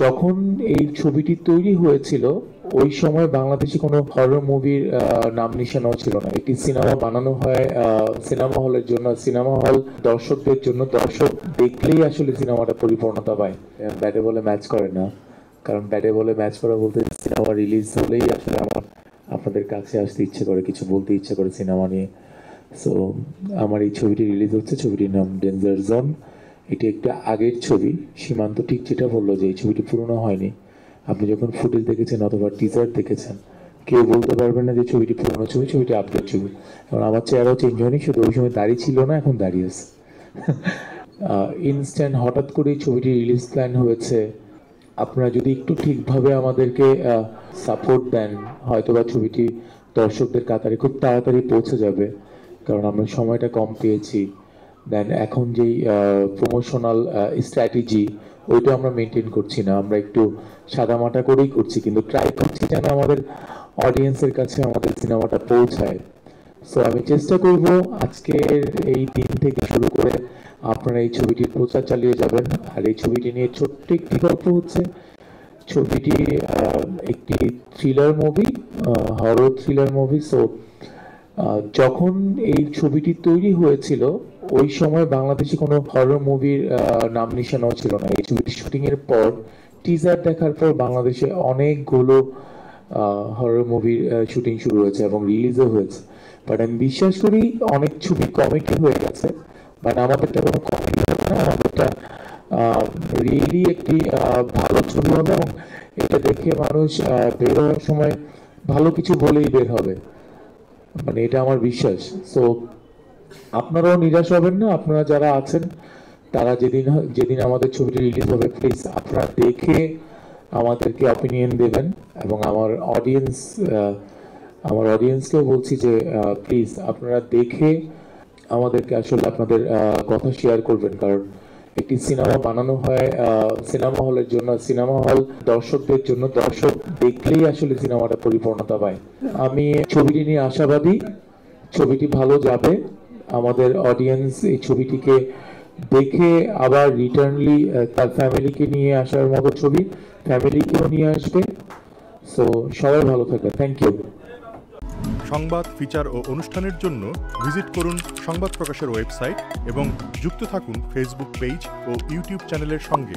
যখন এই ছবিটি তৈরি হয়েছিল ওই সময় বাংলাদেশে কোনো হরর মুভির নাম নিশানাও ছিল না। একটি সিনেমা বানানো হয় সিনেমা হলের জন্য, সিনেমা হল দর্শকদের জন্য, দর্শক দেখলেই আসলে সিনেমাটা পরিপূর্ণতা পায়। ব্যাটে বলে ম্যাচ করে না, কারণ ব্যাটে বলে ম্যাচ করা বলতে সিনেমা রিলিজ হলেই আসলে আমার আপনাদের কাছে আসতে ইচ্ছে করে, কিছু বলতে ইচ্ছে করে সিনেমা নিয়ে। সো আমার এই ছবিটি রিলিজ হচ্ছে, ছবিটির নাম ডেঞ্জার জোন। এটি একটা আগের ছবি। সীমান্ত ঠিক যেটা বললো যে এই ছবিটি পুরনো হয়নি। আপনি যখন ফুটেজ দেখেছেন অথবা টিজার দেখেছেন, কেউ বলতে পারবেন না যে ছবিটি পুরনো ছবি, ছবিটি আপডেট ছবি। এবং আমার চেহারাও চেঞ্জ হয়নি, শুধু ওই সময় দাড়ি ছিল না, এখন দাঁড়িয়ে আছে। ইনস্ট্যান্ট হঠাৎ করেই ছবিটি রিলিজ প্ল্যান হয়েছে। আপনারা যদি একটু ঠিকভাবে আমাদেরকে সাপোর্ট দেন, হয়তোবা ছবিটি দর্শকদের কাতারে খুব তাড়াতাড়ি পৌঁছে যাবে, কারণ আমরা সময়টা কম পেয়েছি। দেন এখন যেই প্রমোশনাল স্ট্র্যাটেজি ওইটা আমরা মেনটেন করছি না, আমরা একটু সাদামাটা করেই করছি, কিন্তু ট্রাই করছি যেন আমাদের অডিয়েন্সের কাছে আমাদের সিনেমাটা পৌঁছায়। সো আমি চেষ্টা করব আজকের এই দিন থেকে শুরু করে আপনারা এই ছবিটির প্রচার চালিয়ে যাবেন। আর এই ছবিটি নিয়ে ছোট্ট একটি গল্প হচ্ছে, ছবিটি একটি thriller movie, horror thriller movie. So যখন এই ছবিটি তৈরি হয়েছিল ওই সময় বাংলাদেশে কোনো হরর মুভির নাম নিশানাও ছিল না। এই ছবিটি শুটিং এর পর, টিজার দেখার পর বাংলাদেশে অনেকগুলো হরর মুভির শুটিং শুরু হয়েছে এবং রিলিজও হয়েছে। বাট আমি বিশ্বাস করি অনেক ছবি কমেডি হয়ে গেছে, বাট আমাদেরটা কোনো কমেডি হবে না, আমাদেরটা রিয়েলি একটি ভালো ছবি হবে এবং এটা দেখে মানুষ বের হওয়ার সময় ভালো কিছু বলেই বের হবে, মানে এটা আমার বিশ্বাস। সো আপনারাও নিরাশ হবেন না, আপনারা যারা আছেন তারা যেদিন যেদিন আমাদের ছবিটি রিলিজ হবে প্লিজ আপনারা দেখে আমাদেরকে অপিনিয়ন দেবেন। এবং আমার অডিয়েন্সকেও বলছি যে প্লিজ আপনারা দেখে আমাদেরকে আসলে আপনাদের কথা শেয়ার করবেন, কারণ একটি সিনেমা বানানো হয় সিনেমা হলের জন্য, সিনেমা হল দর্শকদের জন্য, দর্শক দেখলেই আসলে সিনেমাটা পরিপূর্ণতা পায়। আমি ছবিটি নিয়ে আশাবাদী, ছবিটি ভালো যাবে। আমাদের অডিয়েন্স এই ছবিটিকে দেখে আবার রিটার্নলি তার ফ্যামিলিকে নিয়ে আসার মতো ছবি, ফ্যামিলিকেও নিয়ে আসবে। সো সবাই ভালো থাকবেন, থ্যাংক ইউ। সংবাদ, ফিচার ও অনুষ্ঠানের জন্য ভিজিট করুন সংবাদ প্রকাশের ওয়েবসাইট এবং যুক্ত থাকুন ফেসবুক পেজ ও ইউটিউব চ্যানেলের সঙ্গে।